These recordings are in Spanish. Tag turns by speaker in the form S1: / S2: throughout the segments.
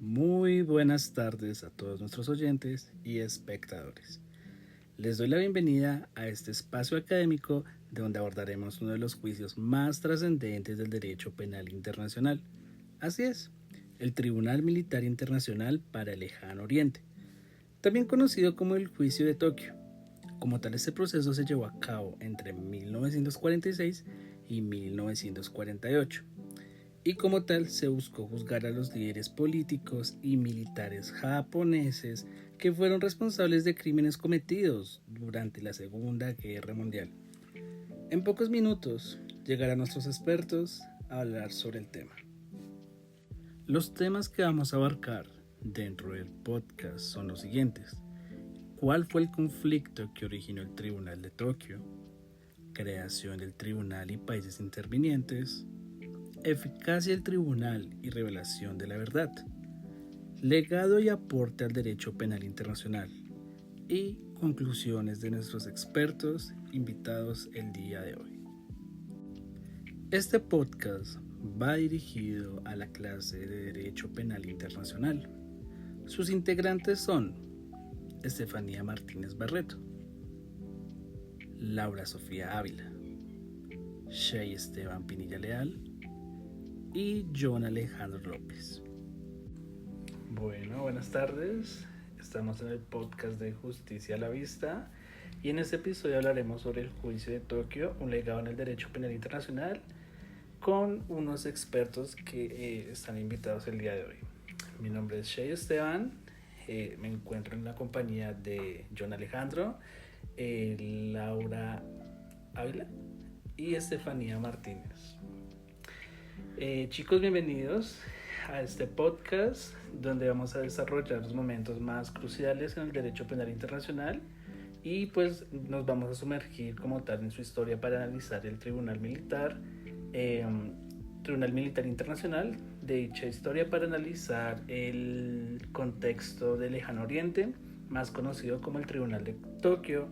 S1: Muy buenas tardes a todos nuestros oyentes y espectadores. Les doy la bienvenida a este espacio académico donde abordaremos uno de los juicios más trascendentes del derecho penal internacional. Así es, el Tribunal Militar Internacional para el Lejano Oriente, también conocido como el Juicio de Tokio. Como tal, este proceso se llevó a cabo entre 1946 y 1948. Y como tal se buscó juzgar a los líderes políticos y militares japoneses que fueron responsables de crímenes cometidos durante la Segunda Guerra Mundial. En pocos minutos llegarán nuestros expertos a hablar sobre el tema. Los temas que vamos a abarcar dentro del podcast son los siguientes: ¿cuál fue el conflicto que originó el Tribunal de Tokio? Creación del tribunal y países intervinientes. Eficacia del tribunal y revelación de la verdad. Legado y aporte al derecho penal internacional. Y conclusiones de nuestros expertos invitados el día de hoy. Este podcast va dirigido a la clase de Derecho Penal Internacional. Sus integrantes son Estefanía Martínez Barreto, Laura Sofía Ávila, Shey Esteban Pinilla Leal y John Alejandro López. Bueno, buenas tardes. Estamos en el podcast de Justicia a la Vista y en este episodio hablaremos sobre el Juicio de Tokio, un legado en el derecho penal internacional, con unos expertos que están invitados el día de hoy. Mi nombre es Shey Esteban, me encuentro en la compañía de John Alejandro, Laura Ávila y Estefanía Martínez. Chicos, bienvenidos a este podcast donde vamos a desarrollar los momentos más cruciales en el derecho penal internacional y pues nos vamos a sumergir como tal en su historia para analizar el Tribunal Militar Internacional, de dicha historia para analizar el contexto del Lejano Oriente, más conocido como el Tribunal de Tokio.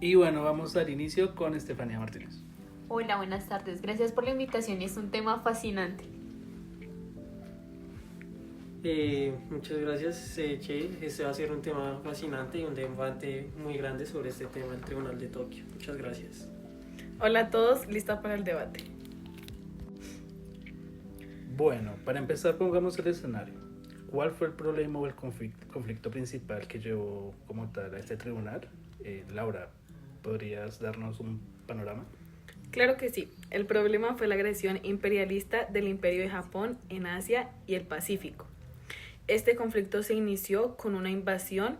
S1: Y bueno, vamos a dar inicio con Estefanía Martínez.
S2: Hola, buenas tardes. Gracias por la invitación. Es un tema fascinante.
S3: Muchas gracias, Che. Este va a ser un tema fascinante y un debate muy grande sobre este tema del Tribunal de Tokio. Muchas gracias.
S4: Hola a todos, lista para el debate.
S1: Bueno, para empezar pongamos el escenario. ¿Cuál fue el problema o el conflicto principal que llevó como tal a este tribunal? Laura, ¿podrías darnos un panorama?
S4: Claro que sí. El problema fue la agresión imperialista del Imperio de Japón en Asia y el Pacífico. Este conflicto se inició con una invasión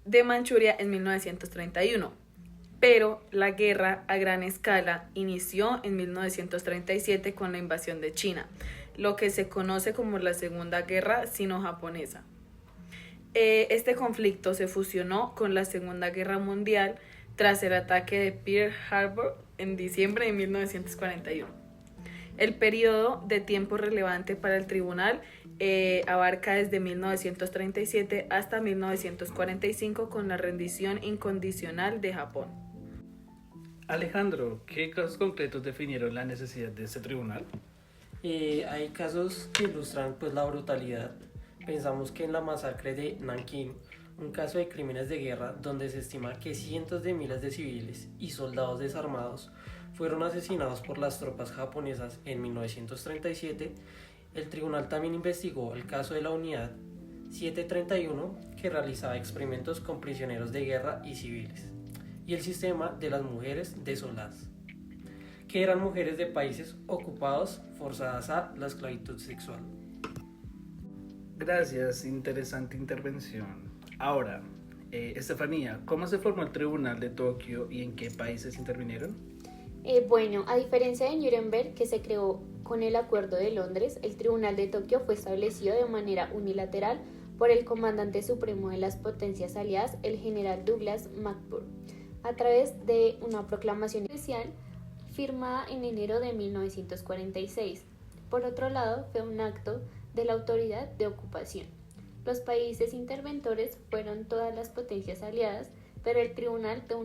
S4: de Manchuria en 1931, pero la guerra a gran escala inició en 1937 con la invasión de China, lo que se conoce como la Segunda Guerra Sino-Japonesa. Este conflicto se fusionó con la Segunda Guerra Mundial tras el ataque de Pearl Harbor en diciembre de 1941. El periodo de tiempo relevante para el tribunal abarca desde 1937 hasta 1945 con la rendición incondicional de Japón.
S1: Alejandro, ¿qué casos concretos definieron la necesidad de este tribunal?
S3: Hay casos que ilustran pues la brutalidad. Pensamos que en la masacre de Nankín, un caso de crímenes de guerra donde se estima que cientos de miles de civiles y soldados desarmados fueron asesinados por las tropas japonesas en 1937, el tribunal también investigó el caso de la unidad 731 que realizaba experimentos con prisioneros de guerra y civiles, y el sistema de las mujeres desoladas, que eran mujeres de países ocupados forzadas a la esclavitud sexual.
S1: Gracias, interesante intervención. Ahora, Estefanía, ¿cómo se formó el Tribunal de Tokio y en qué países intervinieron?
S2: Bueno, a diferencia de Nuremberg, que se creó con el Acuerdo de Londres, el Tribunal de Tokio fue establecido de manera unilateral por el comandante supremo de las potencias aliadas, el general Douglas MacArthur, a través de una proclamación especial firmada en enero de 1946. Por otro lado, fue un acto de la autoridad de ocupación. Los países interventores fueron todas las potencias aliadas, pero el tribunal tuvo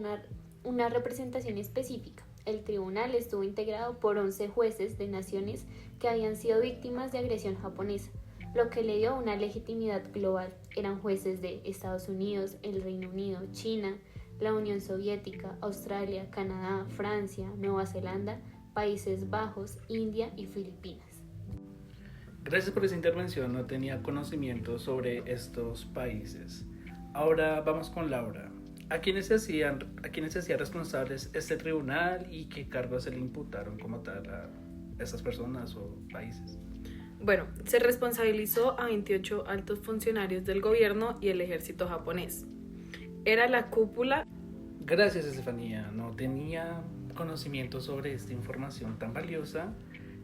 S2: una representación específica. El tribunal estuvo integrado por 11 jueces de naciones que habían sido víctimas de agresión japonesa. lo que le dio una legitimidad global. Eran jueces de Estados Unidos, el Reino Unido, China, la Unión Soviética, Australia, Canadá, Francia, Nueva Zelanda, Países Bajos, India y Filipinas.
S1: Gracias por esa intervención, no tenía conocimiento sobre estos países. Ahora vamos con Laura. ¿A quiénes se hacían responsables este tribunal y qué cargos se le imputaron como tal a estas personas o países?
S4: Bueno, se responsabilizó a 28 altos funcionarios del gobierno y el ejército japonés. Era la cúpula.
S1: Gracias, Estefanía. No tenía conocimiento sobre esta información tan valiosa.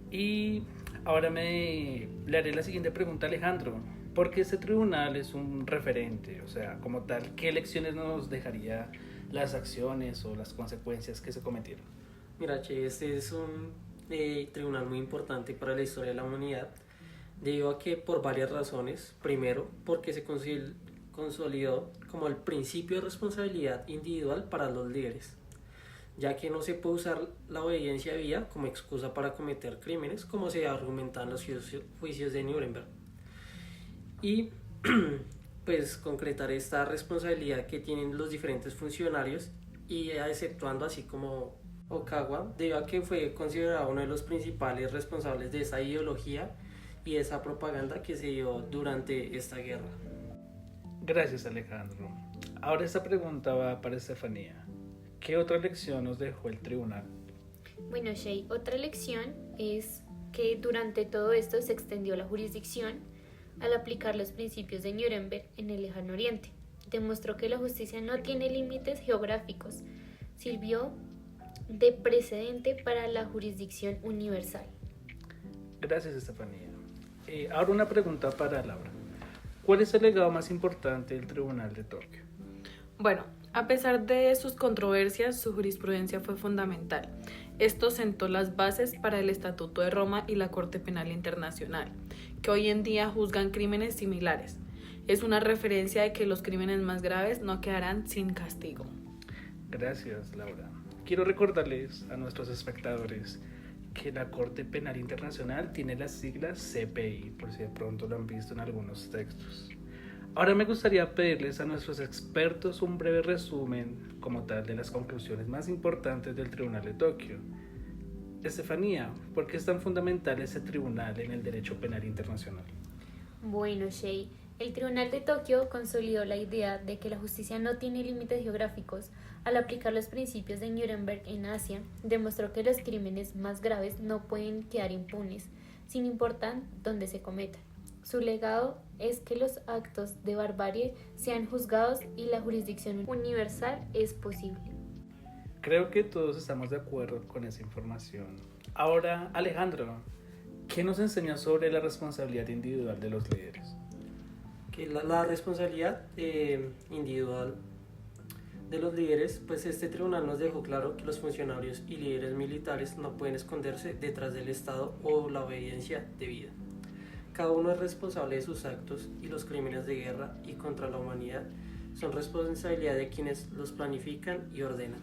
S1: Y ahora le haré la siguiente pregunta a Alejandro. ¿Por qué este tribunal es un referente? O sea, como tal, ¿qué lecciones nos dejaría las acciones o las consecuencias que se cometieron?
S3: Mira, che, este es un tribunal muy importante para la historia de la humanidad, debido a que por varias razones. Primero, porque se consolidó como el principio de responsabilidad individual para los líderes, ya que no se puede usar la obediencia vía como excusa para cometer crímenes, como se argumenta en los juicios de Nuremberg. Y pues concretar esta responsabilidad que tienen los diferentes funcionarios, y exceptuando así como Okawa, debido a que fue considerado uno de los principales responsables de esa ideología y esa propaganda que se dio durante esta guerra.
S1: Gracias, Alejandro. Ahora esta pregunta va para Estefanía. ¿Qué otra lección nos dejó el tribunal?
S2: Bueno, Shay, otra lección es que durante todo esto se extendió la jurisdicción al aplicar los principios de Nuremberg en el Lejano Oriente. Demostró que la justicia no tiene límites geográficos. Sirvió de precedente para la jurisdicción universal.
S1: Gracias, Estefanía. Ahora una pregunta para Laura. ¿Cuál es el legado más importante del Tribunal de Tokio?
S4: Bueno, a pesar de sus controversias, su jurisprudencia fue fundamental. Esto sentó las bases para el Estatuto de Roma y la Corte Penal Internacional, que hoy en día juzgan crímenes similares. Es una referencia de que los crímenes más graves no quedarán sin castigo.
S1: Gracias, Laura. Quiero recordarles a nuestros espectadores que la Corte Penal Internacional tiene las siglas CPI, por si de pronto lo han visto en algunos textos. Ahora me gustaría pedirles a nuestros expertos un breve resumen como tal de las conclusiones más importantes del Tribunal de Tokio. Estefanía, ¿por qué es tan fundamental ese tribunal en el derecho penal internacional?
S2: Bueno, Shay, el Tribunal de Tokio consolidó la idea de que la justicia no tiene límites geográficos. Al aplicar los principios de Nuremberg en Asia, demostró que los crímenes más graves no pueden quedar impunes, sin importar dónde se cometan. Su legado es que los actos de barbarie sean juzgados y la jurisdicción universal es posible.
S1: Creo que todos estamos de acuerdo con esa información. Ahora, Alejandro, ¿qué nos enseña sobre la responsabilidad individual de los líderes?
S3: Que la responsabilidad individual de los líderes, pues este tribunal nos dejó claro que los funcionarios y líderes militares no pueden esconderse detrás del Estado o la obediencia debida. Cada uno es responsable de sus actos, y los crímenes de guerra y contra la humanidad son responsabilidad de quienes los planifican y ordenan.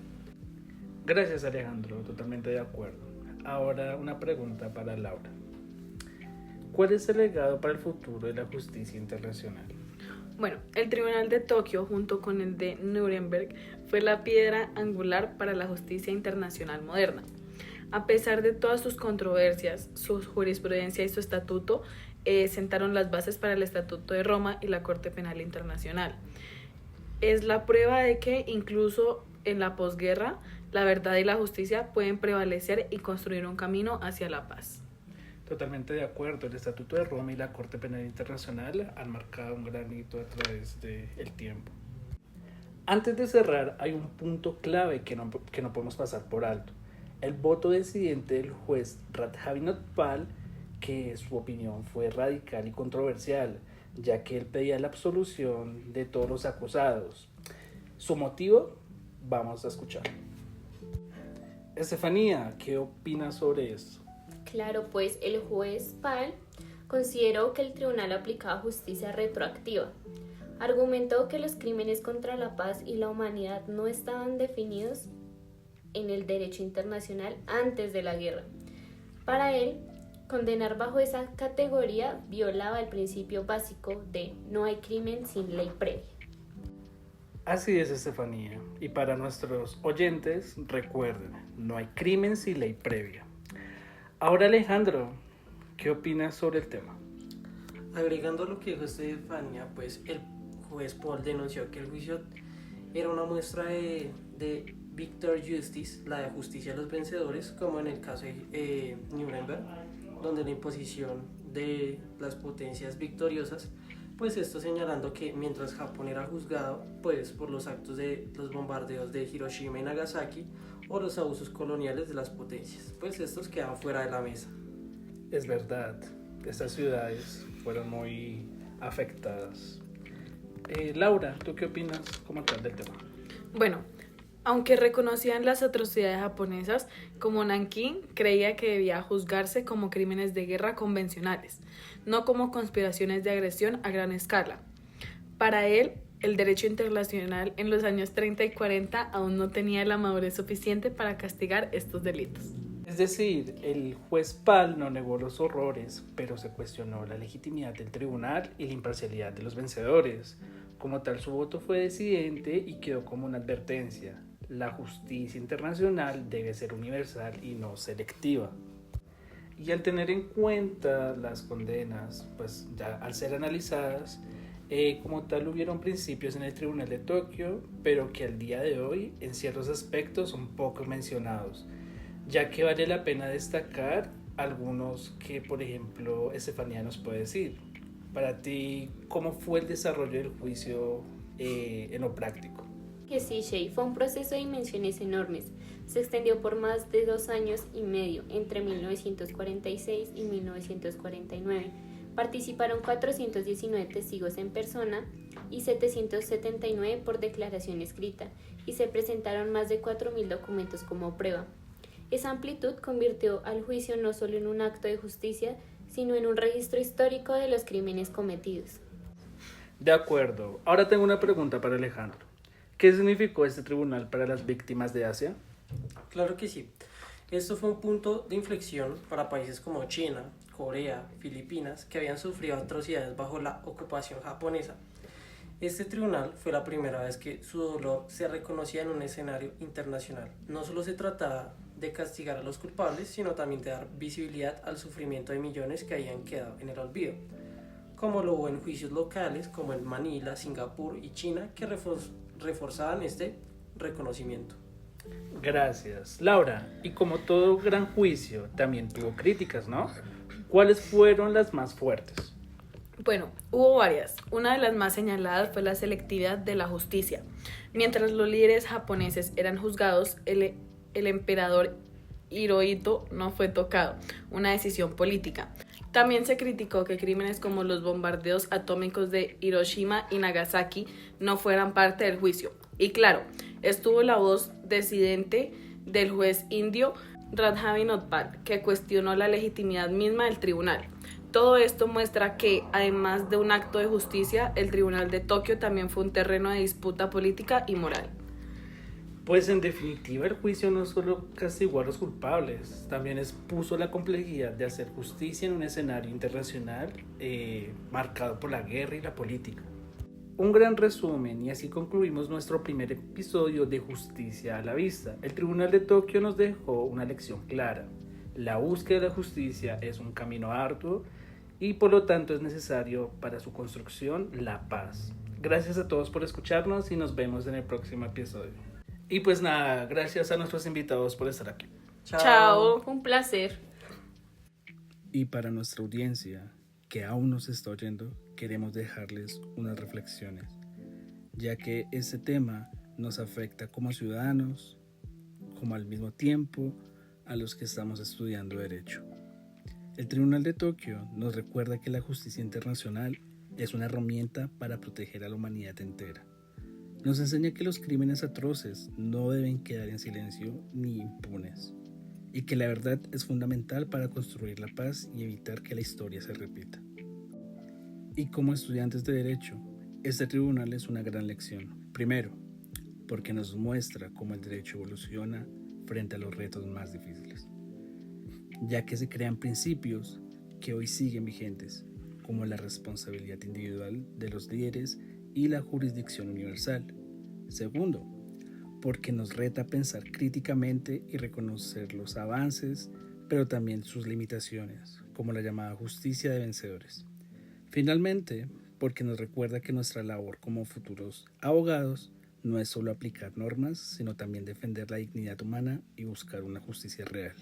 S1: Gracias, Alejandro, totalmente de acuerdo. Ahora una pregunta para Laura. ¿Cuál es el legado para el futuro de la justicia internacional?
S4: Bueno, el Tribunal de Tokio, junto con el de Nuremberg, fue la piedra angular para la justicia internacional moderna. A pesar de todas sus controversias, su jurisprudencia y su estatuto sentaron las bases para el Estatuto de Roma y la Corte Penal Internacional. Es la prueba de que incluso en la posguerra, la verdad y la justicia pueden prevalecer y construir un camino hacia la paz.
S1: Totalmente de acuerdo, el Estatuto de Roma y la Corte Penal Internacional han marcado un gran hito a través del tiempo. Antes de cerrar, hay un punto clave que no podemos pasar por alto. El voto decidente del juez Radhavinath Pal, que su opinión fue radical y controversial, ya que él pedía la absolución de todos los acusados. ¿Su motivo? Vamos a escuchar. Estefanía, ¿qué opinas sobre esto?
S2: Claro, pues el juez Pal consideró que el tribunal aplicaba justicia retroactiva. Argumentó que los crímenes contra la paz y la humanidad no estaban definidos en el derecho internacional antes de la guerra. Para él, Condenar bajo esa categoría violaba el principio básico de no hay crimen sin ley previa.
S1: Así es, Estefanía. Y para nuestros oyentes, recuerden, no hay crimen sin ley previa. Ahora, Alejandro, ¿qué opinas sobre el tema?
S3: Agregando lo que dijo Estefanía, pues el juez Paul denunció que el juicio era una muestra de Victor Justice, la de justicia a los vencedores, como en el caso de Nuremberg, donde la imposición de las potencias victoriosas, pues esto señalando que mientras Japón era juzgado pues por los actos de los bombardeos de Hiroshima y Nagasaki o los abusos coloniales de las potencias, pues estos quedan fuera de la mesa.
S1: Es verdad, estas ciudades fueron muy afectadas. Laura, ¿tú qué opinas como tal del tema?
S4: Bueno, aunque reconocían las atrocidades japonesas, como Nankín creía que debía juzgarse como crímenes de guerra convencionales, no como conspiraciones de agresión a gran escala. Para él, el derecho internacional en los años 30 y 40 aún no tenía la madurez suficiente para castigar estos delitos.
S1: Es decir, el juez Pal no negó los horrores, pero se cuestionó la legitimidad del tribunal y la imparcialidad de los vencedores. Como tal, su voto fue decidente y quedó como una advertencia. La justicia internacional debe ser universal y no selectiva. Y al tener en cuenta las condenas, pues ya al ser analizadas, como tal hubieron principios en el Tribunal de Tokio, pero que al día de hoy en ciertos aspectos son poco mencionados, ya que vale la pena destacar algunos que, por ejemplo, Estefanía nos puede decir. Para ti, ¿cómo fue el desarrollo del juicio en lo práctico?
S2: Que sí, Shei, fue un proceso de dimensiones enormes. Se extendió por más de 2 años y medio, entre 1946 y 1949. Participaron 419 testigos en persona y 779 por declaración escrita, y se presentaron más de 4.000 documentos como prueba. Esa amplitud convirtió al juicio no solo en un acto de justicia, sino en un registro histórico de los crímenes cometidos.
S1: De acuerdo. Ahora tengo una pregunta para Alejandro. ¿Qué significó este tribunal para las víctimas de Asia?
S3: Claro que sí. Esto fue un punto de inflexión para países como China, Corea, Filipinas, que habían sufrido atrocidades bajo la ocupación japonesa. Este tribunal fue la primera vez que su dolor se reconocía en un escenario internacional. No solo se trataba de castigar a los culpables, sino también de dar visibilidad al sufrimiento de millones que habían quedado en el olvido, como lo hubo en juicios locales como en Manila, Singapur y China, que reforzaban este reconocimiento.
S1: Gracias. Laura, y como todo gran juicio, también tuvo críticas, ¿no? ¿Cuáles fueron las más fuertes?
S4: Bueno, hubo varias. Una de las más señaladas fue la selectividad de la justicia. Mientras los líderes japoneses eran juzgados, el emperador Hirohito no fue tocado, una decisión política. También se criticó que crímenes como los bombardeos atómicos de Hiroshima y Nagasaki no fueran parte del juicio. Y claro, estuvo la voz disidente del juez indio Radhavi Notpal, que cuestionó la legitimidad misma del tribunal. Todo esto muestra que, además de un acto de justicia, el Tribunal de Tokio también fue un terreno de disputa política y moral.
S1: Pues en definitiva el juicio no solo castigó a los culpables, también expuso la complejidad de hacer justicia en un escenario internacional marcado por la guerra y la política. Un gran resumen, y así concluimos nuestro primer episodio de Justicia a la Vista. El Tribunal de Tokio nos dejó una lección clara. La búsqueda de la justicia es un camino arduo y por lo tanto es necesario para su construcción la paz. Gracias a todos por escucharnos y nos vemos en el próximo episodio. Y pues nada, gracias a nuestros invitados por estar aquí.
S4: Chao.
S2: Fue un placer.
S1: Y para nuestra audiencia que aún nos está oyendo, queremos dejarles unas reflexiones, ya que este tema nos afecta como ciudadanos, como al mismo tiempo a los que estamos estudiando Derecho. El Tribunal de Tokio nos recuerda que la justicia internacional es una herramienta para proteger a la humanidad entera. Nos enseña que los crímenes atroces no deben quedar en silencio ni impunes, y que la verdad es fundamental para construir la paz y evitar que la historia se repita. Y como estudiantes de Derecho, este tribunal es una gran lección. Primero, porque nos muestra cómo el derecho evoluciona frente a los retos más difíciles, ya que se crean principios que hoy siguen vigentes, como la responsabilidad individual de los líderes y la jurisdicción universal. Segundo, porque nos reta a pensar críticamente y reconocer los avances, pero también sus limitaciones, como la llamada justicia de vencedores. Finalmente, porque nos recuerda que nuestra labor como futuros abogados no es solo aplicar normas, sino también defender la dignidad humana y buscar una justicia real.